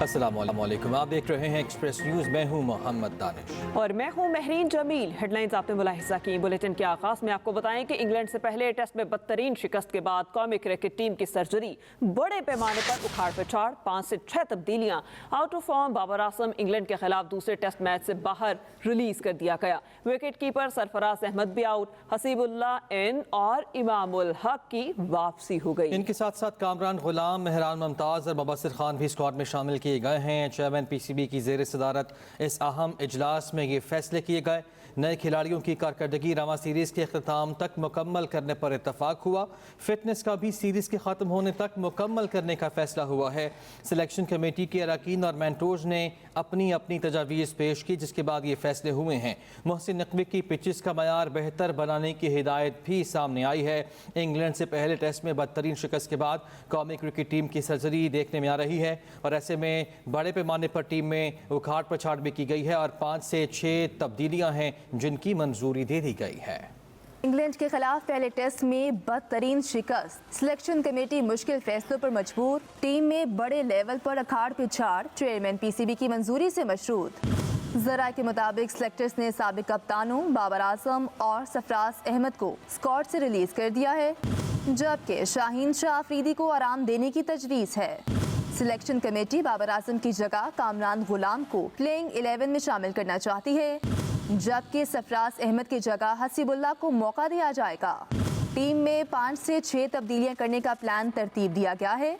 अस्सलाम वालेकुम, आप देख रहे हैं एक्सप्रेस न्यूज़। मैं हूं मोहम्मद दानिश और मैं हूं महरीन जमील। हेडलाइंस आपने मुलाहिजा की। बुलेटिन के आगाज में आपको बताएं कि इंग्लैंड से पहले टेस्ट में बदतरीन शिकस्त के बाद कौमी क्रिकेट टीम की सर्जरी, बड़े पैमाने पर उखाड़ पिछाड़, 5 से 6 तब्दीलियां, out of form Babar Azam England के खिलाफ दूसरे टेस्ट मैच से बाहर रिलीज कर दिया गया। विकेट कीपर सरफराज अहमद भी आउट, हसीबुल्लाह इन और इमामुल हक की वापसी हो गई। इनके साथ साथ कामरान गुलाम, मेहरान मुमताज और मुबस्सिर खान भी स्क्वाड में शामिल किए गए हैं। चेयरमैन पीसीबी की ज़ेर सदारत इस अहम इजलास में ये फैसले किए गए। नए खिलाड़ियों की कारकर्दगी रवां सीरीज़ के अख्ताम तक मुकम्मल करने पर इत्तफाक हुआ। फिटनेस का भी सीरीज़ के ख़त्म होने तक मुकम्मल करने का फैसला हुआ है। सिलेक्शन कमेटी के अरकान और मेंटोर्स ने अपनी अपनी तजावीज़ पेश की, जिसके बाद ये फैसले हुए हैं। मोहसिन नकवी की पिचेस का मयार बेहतर बनाने की हिदायत भी सामने आई है। इंग्लैंड से पहले टेस्ट में बदतरीन शिकस्त के बाद कौमी क्रिकेट टीम की सर्जरी देखने में आ रही है और ऐसे में बड़े पैमाने पर टीम में उखाड़ पछाड़ भी की गई है और 5 से 6 तब्दीलियां हैं जिनकी मंजूरी दे दी गई है। इंग्लैंड के खिलाफ पहले टेस्ट में बदतरीन शिकस्त, सिलेक्शन कमेटी मुश्किल फैसलों पर मजबूर, टीम में बड़े लेवल पर अखाड़ पिछाड़, चेयरमैन पीसीबी की मंजूरी से मशरूत। जरा के मुताबिक सिलेक्टर्स ने साबिक कप्तानों बाबर आजम और सरफराज अहमद को स्क्वाड से रिलीज कर दिया है, जबकि शाहीन शाह अफरीदी को आराम देने की तजवीज़ है। सिलेक्शन कमेटी बाबर आजम की जगह कामरान गुलाम को प्लेइंग 11 में शामिल करना चाहती है, जबकि सरफराज अहमद की जगह हसीबुल्लाह को मौका दिया जाएगा। टीम में 5 से 6 तब्दीलियां करने का प्लान तरतीब दिया गया है।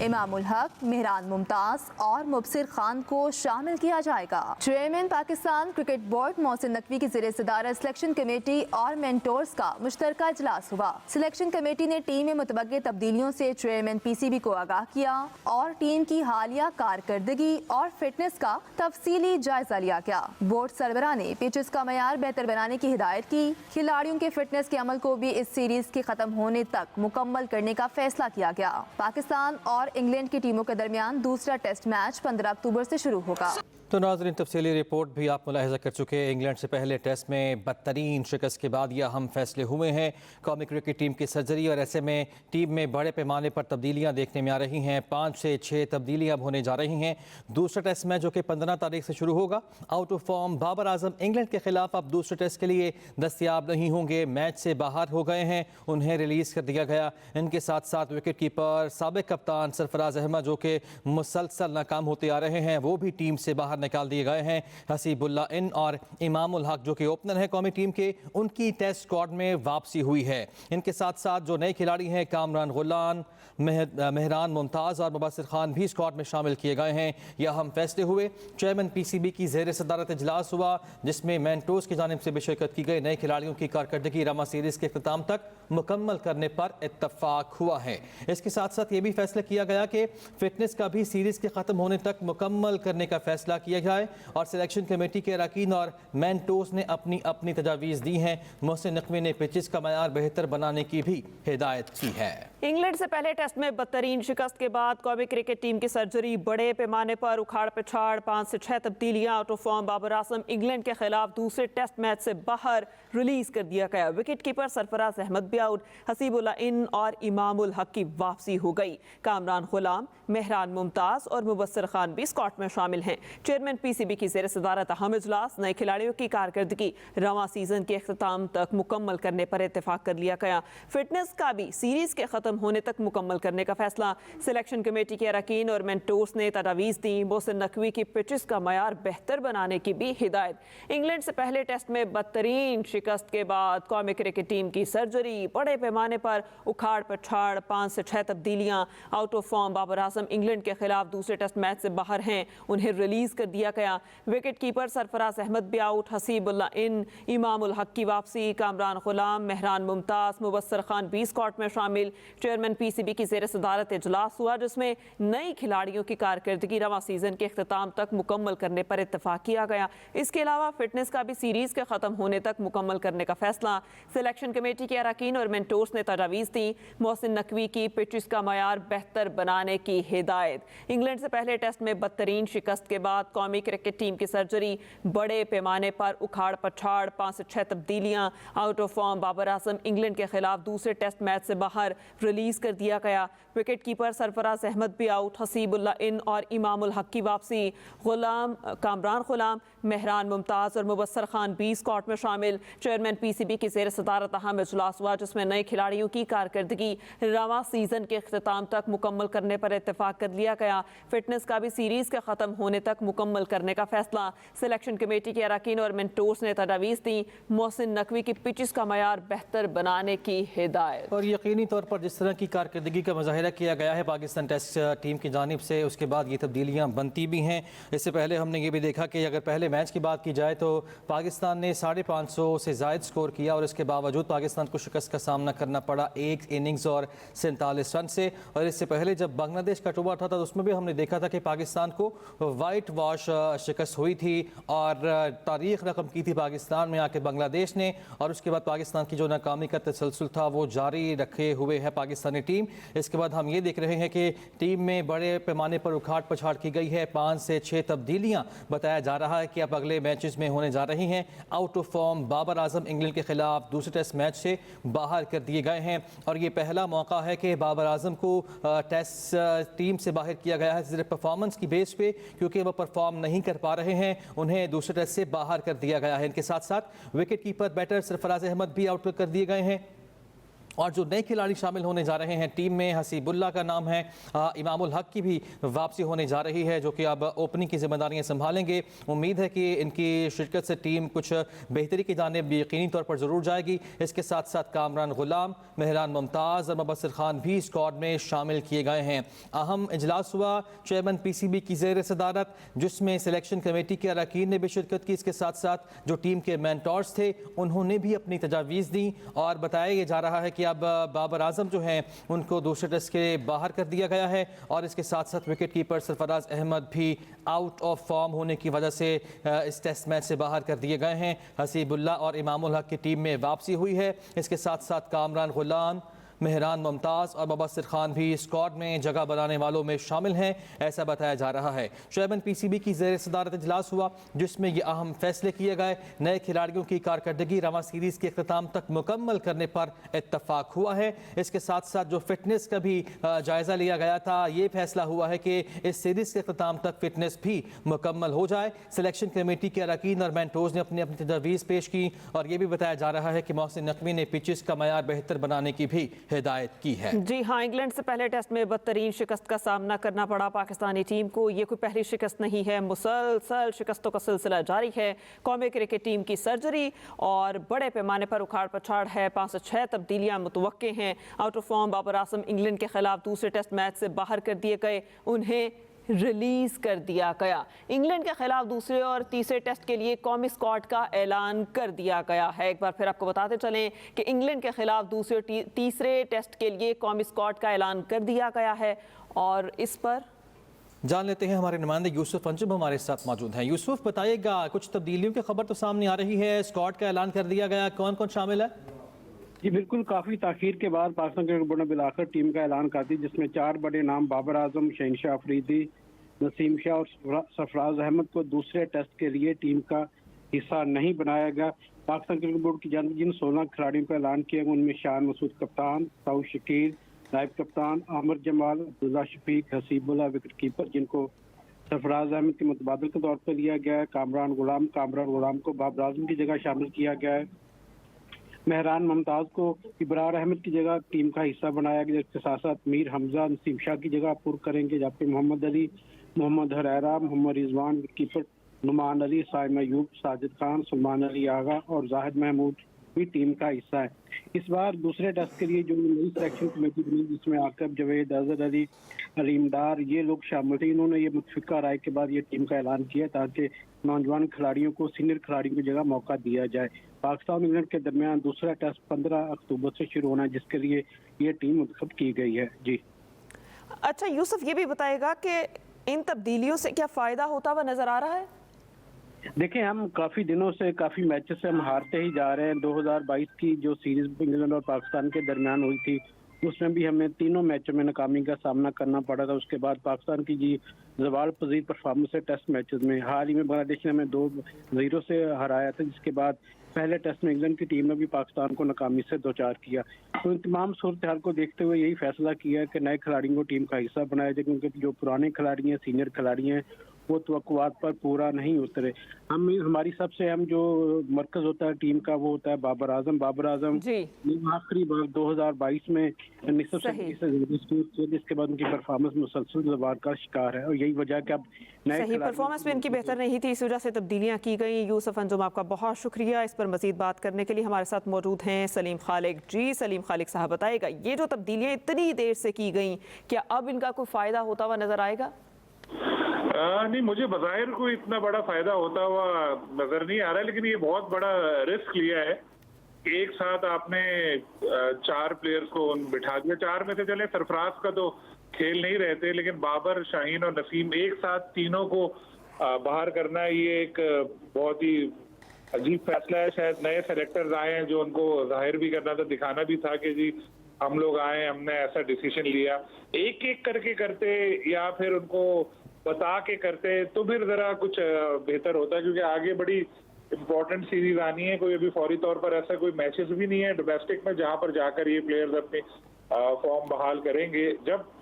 इमामुल हक, मेहरान मुमताज और मुबस्सिर खान को शामिल किया जाएगा। Chairman Pakistan cricket board Mohsin Naqvi की ज़ेर सदारत सिलेक्शन कमेटी और मेंटोर्स का मुश्तरका इजलास हुआ। सिलेक्शन कमेटी ने टीम में मुतबक्के तब्दीलियों से चेयरमैन पीसीबी को आगाह किया और टीम की हालिया कारकर्दगी और फिटनेस का तफसीली जायजा लिया गया। बोर्ड सरबराह ने पिचेस का मयार बेहतर बनाने की हिदायत की। खिलाड़ियों के फिटनेस के अमल को भी इस सीरीज के खत्म होने तक मुकम्मल करने का फैसला किया गया। पाकिस्तान और इंग्लैंड की टीमों के दरमियान दूसरा टेस्ट मैच 15 अक्टूबर से शुरू होगा। तो नाज़रीन, तफसीली रिपोर्ट भी आप मुलाहिजा कर चुके हैं। इंग्लैंड से पहले टेस्ट में बदतरीन शिकस्त के बाद यह अहम फैसले हुए हैं। कौमी क्रिकेट टीम की सर्जरी और ऐसे में टीम में बड़े पैमाने पर तब्दीलियां देखने में आ रही हैं। 5 से 6 तब्दीलियां अब होने जा रही हैं। दूसरा टेस्ट मैच जो कि 15 तारीख से शुरू होगा, out of form Babar Azam England के खिलाफ अब दूसरे टेस्ट के लिए दस्तियाब नहीं होंगे, मैच से बाहर हो गए हैं, उन्हें रिलीज़ कर दिया गया। इनके साथ साथ विकेट कीपर साबिक कप्तान सरफराज अहमद जो कि मुसलसल नाकाम होते आ रहे हैं, वो भी टीम से बाहर निकाल दिए गए हैं। हसीबुल्लाह इन और इमामुल हक जो कि ओपनर है कौमी टीम के, उनकी टेस्ट स्क्वाड में वापसी हुई है। इनके साथ साथ जो नए खिलाड़ी हैं कामरान गुलाम, मेहरान मुमताज़ और मुबस्सिर खान भी स्क्वाड में शामिल किए गए हैं। यह अहम फैसले हुए। चेयरमैन पीसीबी की ज़ेर सदारत इजलास हुआ, जिसमें मेंटोर्स की जानिब से भी शिरकत की गई। नए खिलाड़ियों की कारकर्दगी रवां सीरीज़ के अख्ताम तक मुकम्मल करने पर इत्तफाक हुआ है। इसके साथ साथ ये भी फैसला किया गया कि फिटनेस का भी सीरीज़ के ख़त्म होने तक मुकम्मल करने का फैसला किया जाए और सिलेक्शन कमेटी के अरकान और मेंटोर्स ने अपनी अपनी तजावीज़ दी हैं। मोहसिन नकवी ने पिचेस का मयार बेहतर बनाने की भी हिदायत की है। इंग्लैंड से पहले टेस्ट में बदतरीन शिकस्त के बाद कौमी क्रिकेट टीम की सर्जरी, बड़े पैमाने पर उखाड़ पिछाड़, 5 से 6 तब्दीलियां, out of form Babar Azam England के खिलाफ दूसरे टेस्ट मैच से बाहर रिलीज कर दिया गया। विकेट कीपर सरफराज अहमद भी आउट, हसीबुल्लाह इन और इमामुल हक की वापसी हो गई। कामरान गुलाम, मेहरान मुमताज और मुबस्सिर खान भी स्क्वाड में शामिल हैं। चेयरमैन पीसीबी की ज़ेर सदारत अहम इजलास, नए खिलाड़ियों की कारकर्दगी रवां सीजन के अख्ताम तक मुकम्मल करने पर इत्तेफाक कर लिया गया। फिटनेस का भी सीरीज के खत्म होने तक मुकम्मल करने का फैसला। सिलेक्शन कमेटी के अरकान और मेंटोर्स ने तजावीज़ दी। मोहसिन नकवी की पिचेस का मयार बेहतर बनाने की भी हिदायत। इंग्लैंड से पहले टेस्ट में बदतरीन शिकस्त के बाद कौमी क्रिकेट टीम की सर्जरी, बड़े पैमाने पर उखाड़ पछाड़, 5 से 6 तब्दीलियां, out of form Babar Azam England के खिलाफ दूसरे टेस्ट मैच से बाहर हैं, उन्हें रिलीज कर दिया गया। विकेट कीपर सरफराज अहमद भी आउट, हसीबुल्लाह इन, इमामुल हक की वापसी। कामरान गुलाम, मेहरान मुमताज, मुबस्सिर खान भी स्क्वाड में शामिल। चेयरमैन पीसीबी की ज़ेर सदारत इजलास हुआ, जिसमें नई खिलाड़ियों की कारकर्दगी रवां सीजन के अख्ताम तक मुकम्मल करने पर इत्तफाक किया गया। इसके अलावा फिटनेस का भी सीरीज के खत्म होने तक मुकम्मल करने का फैसला। सिलेक्शन कमेटी के अरकान और मेंटोर्स ने तजावीज़ दी। मोहसिन नकवी की पिचेस का मयार बेहतर बनाने की हिदायत। इंग्लैंड से पहले टेस्ट में बदतरीन शिकस्त के बाद कौमी क्रिकेट टीम की सर्जरी, बड़े पैमाने पर उखाड़ पछाड़, 5 से 6 तब्दीलियां, out of form Babar Azam England के खिलाफ दूसरे टेस्ट मैच से बाहर रिलीज कर दिया गया। विकेट कीपर सरफराज अहमद भी आउट, हसीबुल्ला इन और इमाम उल हक की वापसी। कामरान गुलाम, मेहरान मुमताज और मुबस्सर खान भी स्क्वाड में शामिल। चेयरमैन पीसीबी की ज़ेर सदारत अहम इजलास हुआ जिसमें नए खिलाड़ियों की कारकर्दगी रवां सीजन के अख्ताम तक मुकम्मल करने पर इत्तेफाक कर लिया गया। फिटनेस का भी सीरीज के ख़त्म होने तक मुकम्मल करने का फैसला। सिलेक्शन कमेटी के अरकान और मेंटोर्स ने तजावीज़ दी। मोहसिन नकवी की पिचेस का मयार बेहतर बनाने की हिदायत। और यकीनी तौर पर जिस तरह की कारकर्दगी का मुजाहिरा किया गया है पाकिस्तान टेस्ट टीम की जानिब से, उसके बाद ये तब्दीलियाँ बनती भी हैं। इससे पहले हमने ये भी देखा कि अगर पहले मैच की बात की जाए तो पाकिस्तान ने 550 से ज़ायद स्कोर किया और इसके बावजूद पाकिस्तान को शिकस्त का सामना करना पड़ा एक इनिंग्स और 47 रन से। और इससे पहले जब बांग्लादेश का टूबा था तो उसमें भी हमने देखा था कि पाकिस्तान को वाइट वॉश शिकस्त हुई थी और तारीख रकम की थी पाकिस्तान में आके बांग्लादेश ने। और उसके बाद पाकिस्तान की जो नाकामी का तसलसल था वो जारी रखे हुए है पाकिस्तानी टीम। इसके बाद हम ये देख रहे हैं कि टीम में बड़े पैमाने पर उखाड़ पछाड़ की गई है। 5 से 6 तब्दीलियां बताया जा रहा है कि अब अगले मैचेस में होने जा रही हैं। Out of form Babar Azam England के खिलाफ दूसरे टेस्ट मैच से बाहर कर दिए गए हैं और ये पहला मौका है कि बाबर आजम को टेस्ट टीम से बाहर किया गया है सिर्फ परफॉर्मेंस की बेस पे, क्योंकि वो परफॉर्म नहीं कर पा रहे हैं, उन्हें दूसरे टेस्ट से बाहर कर दिया गया है। इनके साथ साथ wicket keeper batter Sarfaraz Ahmed भी आउट कर दिए गए हैं। और जो नए खिलाड़ी शामिल होने जा रहे हैं टीम में, हसीबुल्ला का नाम है, इमाम उल हक की भी वापसी होने जा रही है जो कि अब ओपनिंग की जिम्मेदारियां संभालेंगे। उम्मीद है कि इनकी शिरकत से टीम कुछ बेहतरी की जानिब यकीनी तौर पर ज़रूर जाएगी। इसके साथ साथ कामरान गुलाम, मेहरान मुमताज़ और मुबस्सर खान भी स्क्वाड में शामिल किए गए हैं। अहम इजलास हुआ चेयरमैन पीसीबी की ज़ेर सदारत जिसमें सिलेक्शन कमेटी के अरकान ने भी शिरकत की। इसके साथ साथ जो टीम के मेंटोर्स थे उन्होंने भी अपनी तजावीज़ दी और बताया ये जा रहा है कि अब बाबर आजम जो हैं उनको दूसरे टेस्ट के बाहर कर दिया गया है। और इसके साथ साथ विकेट कीपर सरफराज अहमद भी आउट ऑफ फॉर्म होने की वजह से इस टेस्ट मैच से बाहर कर दिए गए हैं। हसीबुल्ला और इमाम उल हक की टीम में वापसी हुई है। इसके साथ साथ कामरान गुलाम, मेहरान मुमताज़ और मुबस्सर खान भी स्क्वाड में जगह बनाने वालों में शामिल हैं, ऐसा बताया जा रहा है। चेयरमैन पीसीबी की ज़ेर सदारत इजलास हुआ जिसमें ये अहम फैसले किए गए। नए खिलाड़ियों की कारकर्दगी रवां सीरीज़ के अख्ताम तक मुकम्मल करने पर इत्तफाक हुआ है। इसके साथ साथ जो फिटनेस का भी जायज़ा लिया गया था, ये फैसला हुआ है कि इस सीरीज़ के अख्ताम तक फिटनेस भी मुकम्मल हो जाए। सिलेक्शन कमेटी के अरकान और मेंटोर्स ने अपनी अपनी तजवीज़ पेश की और ये भी बताया जा रहा है कि मोहसिन नकवी ने पिचेस का मयार बेहतर बनाने की भी हिदायत की है। जी हाँ, इंग्लैंड से पहले टेस्ट में बदतरीन शिकस्त का सामना करना पड़ा पाकिस्तानी टीम को। ये कोई पहली शिकस्त नहीं है, मुसलसल शिकस्तों का सिलसिला जारी है। कौमी क्रिकेट टीम की सर्जरी और बड़े पैमाने पर उखाड़ पछाड़ है। 5 से 6 तब्दीलियां मुतवक्के हैं। Out of form Babar Azam England के खिलाफ दूसरे टेस्ट मैच से बाहर कर दिए गए, उन्हें रिलीज कर दिया गया। इंग्लैंड के खिलाफ दूसरे और तीसरे टेस्ट के लिए कौमी स्क्वाड का ऐलान कर दिया गया है। एक बार फिर आपको बताते चलें कि इंग्लैंड के खिलाफ दूसरे और तीसरे टेस्ट के लिए कौमी स्क्वाड का ऐलान कर दिया गया है और इस पर जान लेते हैं हमारे नुमाइंदे यूसुफ अंजुम हमारे साथ मौजूद हैं। यूसुफ, बताइएगा, कुछ तब्दीलियों की खबर तो सामने आ रही है, स्क्वाड का ऐलान कर दिया गया, कौन कौन शामिल है? जी बिल्कुल, काफी ताखीर के बाद पाकिस्तान क्रिकेट बोर्ड ने बिलाखिर टीम का ऐलान कर दी जिसमें 4 बड़े नाम बाबर आजम, शहनशाह अफरीदी, नसीम शाह और सरफराज अहमद को दूसरे टेस्ट के लिए टीम का हिस्सा नहीं बनाया गया। पाकिस्तान क्रिकेट बोर्ड की जानिब जिन 16 खिलाड़ियों का ऐलान किया गया उनमें शान मसूद कप्तान, साउद शकीर नायब कप्तान, आमिर जमाल, अब्दुल्ला शफीक, हसीबुल्ला विकेट कीपर जिनको सरफराज अहमद के मुतबादल के तौर पर लिया गया है, कामरान गुलाम को बाबर आजम की जगह शामिल किया गया है, मेहरान मुमताज को इब्रार अहमद की जगह टीम का हिस्सा बनाया गया, जिसके साथ साथ मीर हमजा नसीम शाह की जगह पुर करेंगे, जबकि मोहम्मद अली, मोहम्मद हरैरा, मोहम्मद रिजवान कीपर, नुमान अली, साइम अयूब, साजिद खान, सलमान अली आगा और जाहिद महमूद भी टीम का हिस्सा है। इस बार दूसरे टेस्ट के लिए जो नई सिलेक्शन कमेटी बनी जिसमें आकब, जवेद, अजहर अली, अलीमदार ये लोग शामिल थे, इन्होंने ये मुतफिका राय के बाद ये टीम का ऐलान किया ताकि नौजवान खिलाड़ियों को सीनियर खिलाड़ियों की जगह मौका दिया जाए। पाकिस्तान इंग्लैंड के दरमियान दूसरा टेस्ट 15 अक्टूबर से शुरू होना है जिसके लिए ये टीम मुंतखब की गई है। जी अच्छा यूसुफ, ये भी बताएगा कि इन तब्दीलियों से क्या फ़ायदा होता हुआ नज़र आ रहा है? देखिए, हम काफ़ी दिनों से काफ़ी मैचेस से हम हारते ही जा रहे हैं। 2022 की जो सीरीज इंग्लैंड और पाकिस्तान के दरमियान हुई थी उसमें भी हमें तीनों मैचों में नाकामी का सामना करना पड़ा था। उसके बाद पाकिस्तान की जी زوال پذیر پرفارمنس ہے ٹیسٹ میچز میں. حال ہی میں بنگلہ دیش نے ہمیں 2-0 سے ہرایا تھا، جس کے بعد پہلے ٹیسٹ میں انگلینڈ کی ٹیم نے بھی پاکستان کو ناکامی سے دوچار کیا. تو ان تمام صورتحال کو دیکھتے ہوئے یہی فیصلہ کیا ہے کہ نئے کھلاڑیوں کو ٹیم کا حصہ بنایا جائے، کیونکہ جو پرانے کھلاڑی ہیں، سینئر کھلاڑی ہیں، وہ توقعات پر پورا نہیں اترے. ہماری سب سے اہم جو مرکز ہوتا ہے ٹیم کا وہ ہوتا ہے بابر اعظم. بابر اعظم جی آخری بار 2022 میں نصف صدی سے جس کے بعد ان کی پرفارمنس مسلسل زوال کا شکار ہے، اور یہی وجہ ہے کہ اب نئے صحیح پرفارمنس بھی ان کی بہتر نہیں تھی، اس وجہ سے تبدیلیاں کی گئیں. یوسف انجم آپ کا بہت شکریہ. اس پر مزید بات کرنے کے لیے ہمارے ساتھ موجود ہیں سلیم خالق. جی سلیم خالق صاحب، بتائے گا یہ جو تبدیلیاں اتنی دیر سے کی گئیں، کیا اب ان کا کوئی فائدہ ہوتا ہوا نظر آئے گا؟ نہیں، مجھے بظاہر کوئی اتنا بڑا فائدہ ہوتا ہوا نظر نہیں آ رہا ہے، لیکن یہ بہت بڑا رسک لیا ہے. ایک ساتھ آپ نے 4 پلیئرز کو بٹھا دیا. 4 میں سے چلے سرفراز کا تو کھیل نہیں رہتے، لیکن بابر، شاہین اور نسیم ایک ساتھ تینوں کو باہر کرنا ہے، یہ ایک بہت ہی عجیب فیصلہ ہے. شاید نئے سلیکٹرز آئے ہیں جو ان کو ظاہر بھی کرنا تھا، دکھانا بھی تھا کہ جی ہم لوگ آئے، ہم نے ایسا ڈیسیشن لیا. ایک ایک کر کے کرتے یا پھر ان کو بتا کے کرتے تو پھر ذرا کچھ بہتر ہوتا، کیونکہ آگے بڑی امپورٹنٹ سیریز آنی ہے. کوئی ابھی فوری طور پر ایسا کوئی میچز بھی نہیں ہے ڈومیسٹک میں جہاں پر جا کر یہ پلیئرز اپنی فارم بحال کریں گے.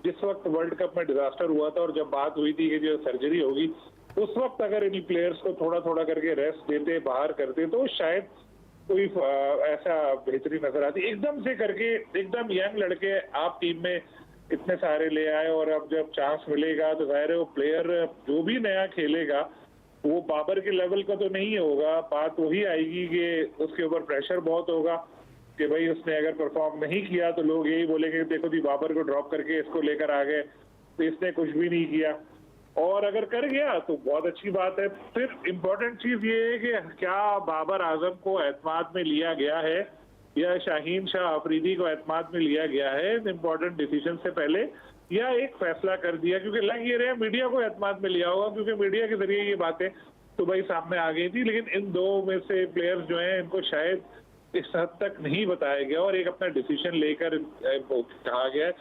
جس وقت ورلڈ کپ میں ڈیزاسٹر ہوا تھا اور جب بات ہوئی تھی کہ جو سرجری ہوگی، اس وقت اگر انہیں پلیئرز کو تھوڑا تھوڑا کر کے ریسٹ دیتے، باہر کرتے، تو شاید کوئی ایسا بہتری نظر آتی. ایک دم سے کر کے ایک دم ینگ لڑکے آپ ٹیم میں اتنے سارے لے آئے، اور اب جب چانس ملے گا تو ظاہر ہے وہ پلیئر جو بھی نیا کھیلے گا وہ بابر کے لیول کا تو نہیں ہوگا. بات وہی آئے گی کہ اس کے اوپر پریشر بہت ہوگا کہ بھائی اس نے اگر پرفارم نہیں کیا تو لوگ یہی بولیں گے دیکھو جی بابر کو ڈراپ کر کے اس کو لے کر آ گئے، تو اس نے کچھ بھی نہیں کیا. اور اگر کر گیا تو بہت اچھی بات ہے. پھر امپورٹنٹ چیز یہ ہے کہ کیا بابر اعظم کو اعتماد میں لیا گیا ہے یا شاہین شاہ آفریدی کو اعتماد میں لیا گیا ہے امپورٹنٹ ڈیسیجن سے پہلے، یا ایک فیصلہ کر دیا. کیونکہ لگ یہ رہے میڈیا کو اعتماد میں لیا ہوگا، کیونکہ میڈیا کے ذریعے یہ باتیں تو بھائی سامنے آ گئی تھی، لیکن ان دو میں سے پلیئرز جو ہیں ان کو شاید اس حد تک نہیں بتایا گیا اور ایک اپنا ڈیسیجن لے کر کہا گیا ہے.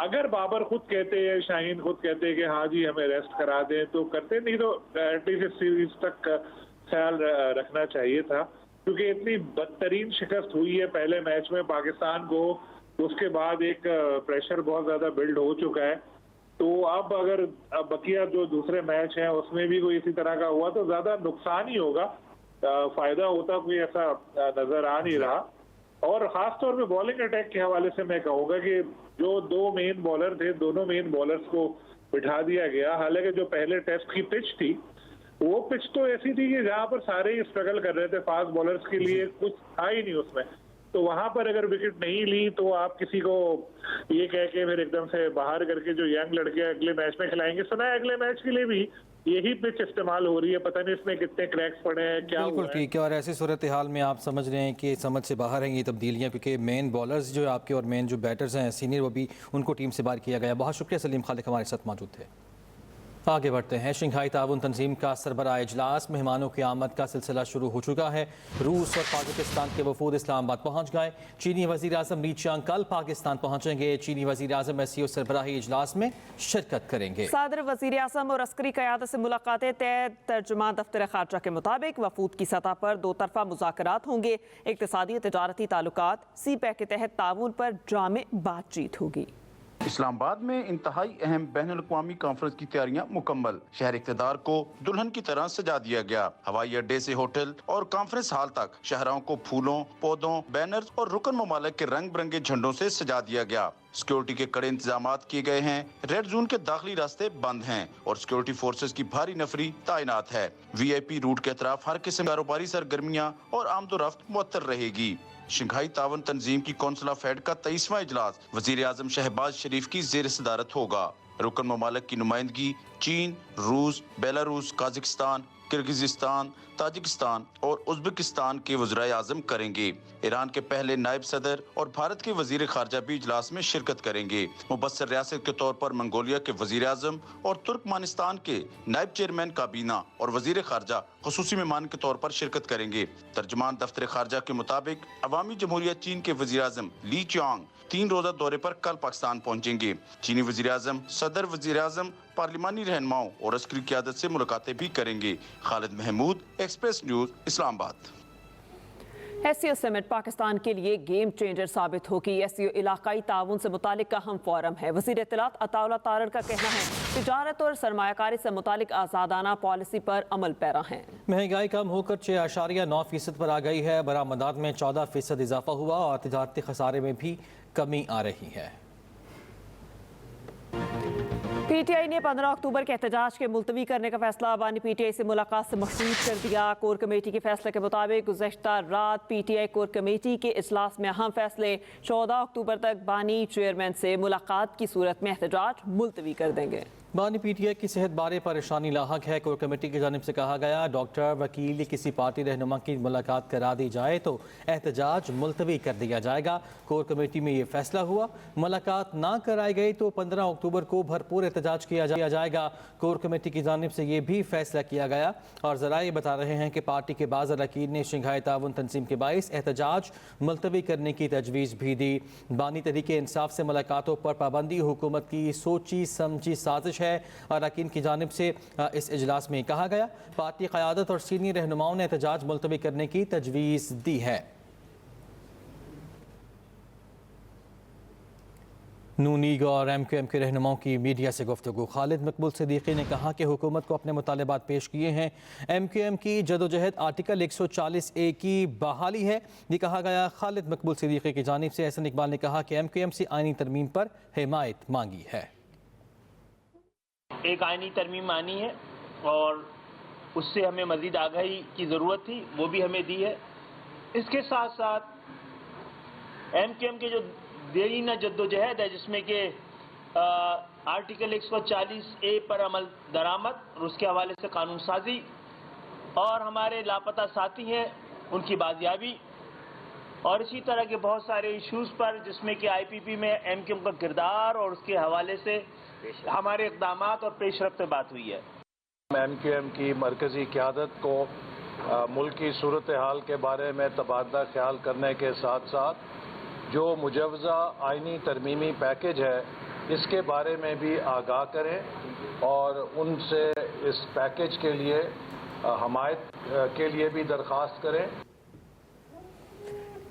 اگر بابر خود کہتے ہیں، شاہین خود کہتے ہیں کہ ہاں جی ہمیں ریسٹ کرا دیں تو کرتے، نہیں تو ایٹ لیسٹ اس سیریز تک کا خیال رکھنا چاہیے تھا. کیونکہ اتنی بدترین شکست ہوئی ہے پہلے میچ میں پاکستان کو، اس کے بعد ایک پریشر بہت زیادہ بلڈ ہو چکا ہے. تو اب اگر بقیہ جو دوسرے میچ ہیں اس میں بھی کوئی اسی طرح کا ہوا تو زیادہ نقصان ہی ہوگا، فائدہ ہوتا کوئی ایسا نظر آ نہیں رہا. اور خاص طور پہ بالنگ اٹیک کے حوالے سے میں کہوں گا کہ جو 2 مین بالر تھے، دونوں مین بالرز کو بٹھا دیا گیا. حالانکہ جو پہلے ٹیسٹ کی پچ تھی وہ پچ تو ایسی تھی کہ جہاں پر سارے ہی اسٹرگل کر رہے تھے، فاسٹ بالرز کے لیے کچھ تھا ہی نہیں اس میں. تو وہاں پر اگر وکٹ نہیں لی تو آپ کسی کو یہ کہہ کے پھر ایک دم سے باہر کر کے جو ینگ لڑکے اگلے میچ میں کھلائیں گے. سنا ہے اگلے میچ کے لیے بھی یہی پچ استعمال ہو رہی ہے، پتہ نہیں اس میں کتنے کریکس پڑے ہیں، کیا بالکل ٹھیک ہے. اور ایسی صورتحال میں آپ سمجھ رہے ہیں کہ سمجھ سے باہر ہیں یہ تبدیلیاں، کیونکہ مین بالرز جو آپ کے اور مین جو بیٹرز ہیں سینئر، وہ بھی ان کو ٹیم سے باہر کیا گیا. بہت شکریہ سلیم خالق ہمارے ساتھ موجود تھے. آگے بڑھتے ہیں. شنگھائی تعاون تنظیم کا سربراہ اجلاس، مہمانوں کی آمد کا سلسلہ شروع ہو چکا ہے. روس اور پاکستان کے وفود اسلام آباد پہنچ گئے. چینی وزیر اعظم لی چیانگ کل پاکستان پہنچیں گے. چینی وزیر اعظم SCO سربراہی اجلاس میں شرکت کریں گے. صدر، وزیر اعظم اور عسکری قیادت سے ملاقاتیں طے. ترجمان دفتر خارجہ کے مطابق وفود کی سطح پر 2 طرفہ مذاکرات ہوں گے. اقتصادی تجارتی تعلقات، CPEC کے تحت تعاون پر جامع بات چیت ہوگی. اسلام آباد میں انتہائی اہم بین الاقوامی کانفرنس کی تیاریاں مکمل. شہر اقتدار کو دلہن کی طرح سجا دیا گیا. ہوائی اڈے سے ہوٹل اور کانفرنس ہال تک شہراؤں کو پھولوں، پودوں، بینرز اور رکن ممالک کے رنگ برنگے جھنڈوں سے سجا دیا گیا. سیکیورٹی کے کڑے انتظامات کیے گئے ہیں. ریڈ زون کے داخلی راستے بند ہیں اور سیکیورٹی فورسز کی بھاری نفری تعینات ہے. VIP روٹ کے اطراف ہر قسم کاروباری سرگرمیاں اور آمد و رفت معطل رہے گی. شنگھائی تعاون تنظیم کی کونسل آف ہیڈ کا 23واں اجلاس وزیر اعظم شہباز شریف کی زیر صدارت ہوگا. رکن ممالک کی نمائندگی چین، روس، بیلاروس، قازقستان، کرغزستان، تاجکستان اور ازبکستان کے وزرائے اعظم کریں گے۔ ایران کے پہلے نائب صدر اور بھارت کے وزیر خارجہ بھی اجلاس میں شرکت کریں گے۔ مبصر ریاست کے طور پر منگولیا کے وزیر اعظم اور ترکمانستان کے نائب چیئرمین کابینہ اور وزیر خارجہ خصوصی مہمان کے طور پر شرکت کریں گے۔ ترجمان دفتر خارجہ کے مطابق عوامی جمہوریہ چین کے وزیر اعظم لی چیانگ 3 روزہ دورے پر کل پاکستان پہنچیں گے۔ چینی وزیر اعظم، صدر وزیر اعظم، پارلیمانی رہنماؤں اور عسکری قیادت سے ملاقاتیں بھی کریں گے۔ Khalid Mahmood, express news, Islamabad. S سی او سمٹ پاکستان کے لیے گیم چینجر ثابت ہوگی۔ ایس سی او علاقائی تعاون سے متعلق اہم فورم ہے۔ وزیر اطلاعات عطا اللہ تارڑ کا کہنا ہے تجارت اور سرمایہ کاری سے متعلق آزادانہ پالیسی پر عمل پیرا ہیں۔ مہنگائی کم ہو کر 6.9% پر آ گئی ہے۔ برآمدات میں 14% اضافہ ہوا اور تجارتی خسارے میں بھی کمی آ رہی ہے۔ پی ٹی آئی نے 15 اکتوبر کے احتجاج کے ملتوی کرنے کا فیصلہ بانی پی ٹی آئی سے ملاقات سے مشروط کر دیا۔ کور کمیٹی کے فیصلے کے مطابق گزشتہ رات پی ٹی آئی کور کمیٹی کے اجلاس میں اہم فیصلے 14 اکتوبر تک بانی چیئرمین سے ملاقات کی صورت میں احتجاج ملتوی کر دیں گے۔ بانی پی ٹی آئی کی صحت بارے پریشانی لاحق ہے۔ کور کمیٹی کی جانب سے کہا گیا ڈاکٹر، وکیل یا کسی پارٹی رہنما کی ملاقات کرا دی جائے تو احتجاج ملتوی کر دیا جائے گا۔ کور کمیٹی میں یہ فیصلہ ہوا۔ ملاقات نہ کرائی گئی تو 15 اکتوبر کو بھرپور احتجاج کیا جائے گا۔ کور کمیٹی کی جانب سے یہ بھی فیصلہ کیا گیا اور ذرائع بتا رہے ہیں کہ پارٹی کے بعض اراکین نے شنگھائی تعاون تنظیم کے باعث احتجاج ملتوی کرنے کی تجویز بھی دی۔ بانی تحریک انصاف سے ملاقاتوں پر پابندی حکومت کی سوچی سمجھی سازش ہے۔ اراکین کی جانب سے اس اجلاس میں کہا گیا پارٹی قیادت اور سینئر رہنماؤں نے احتجاج ملتوی کرنے کی تجویز دی ہے۔ نون لیگ اور ایم کیو ایم کے رہنماؤں کی میڈیا سے گفتگو۔ خالد مقبول صدیقی نے کہا کہ حکومت کو اپنے مطالبات پیش کیے ہیں۔ ایم کیو ایم کی جدوجہد آرٹیکل 140A کی بحالی ہے، یہ کہا گیا۔ خالد مقبول صدیقی کی جانب سے احسن اقبال نے کہا کہ ایم کیو ایم سے آئینی ترمیم پر حمایت مانگی ہے۔ ایک آئینی ترمیم آنی ہے اور اس سے ہمیں مزید آگاہی کی ضرورت تھی، وہ بھی ہمیں دی ہے۔ اس کے ساتھ ساتھ ایم کیو ایم کے جو دیرینہ جدوجہد ہے جس میں کہ آرٹیکل 140A پر عمل درآمد اور اس کے حوالے سے قانون سازی اور ہمارے لاپتہ ساتھی ہیں ان کی بازیابی اور اسی طرح کے بہت سارے ایشوز پر جس میں کہ آئی پی پی میں ایم کیو ایم کا کردار اور اس کے حوالے سے ہمارے اقدامات اور پیش رفت بات ہوئی ہے۔ ایم کیو ایم کی مرکزی قیادت کو ملک کی صورتحال کے بارے میں تبادلہ خیال کرنے کے ساتھ ساتھ جو مجوزہ آئینی ترمیمی پیکج ہے اس کے بارے میں بھی آگاہ کریں اور ان سے اس پیکج کے لیے حمایت کے لیے بھی درخواست کریں۔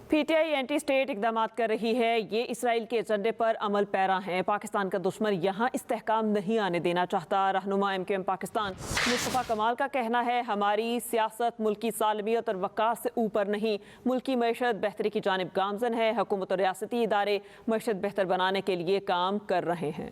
P T I anti state اقدامات کر رہی ہے، یہ اسرائیل کے ایجنڈے پر عمل پیرا ہیں۔ پاکستان کا دشمن یہاں استحکام نہیں آنے دینا چاہتا۔ رہنما ایم کیو ایم پاکستان مصطفیٰ کمال کا کہنا ہے ہماری سیاست ملکی سالمیت اور وقار سے اوپر نہیں، ملکی معیشت بہتری کی جانب گامزن ہے۔ حکومت اور ریاستی ادارے معیشت بہتر بنانے کے لیے کام کر رہے ہیں۔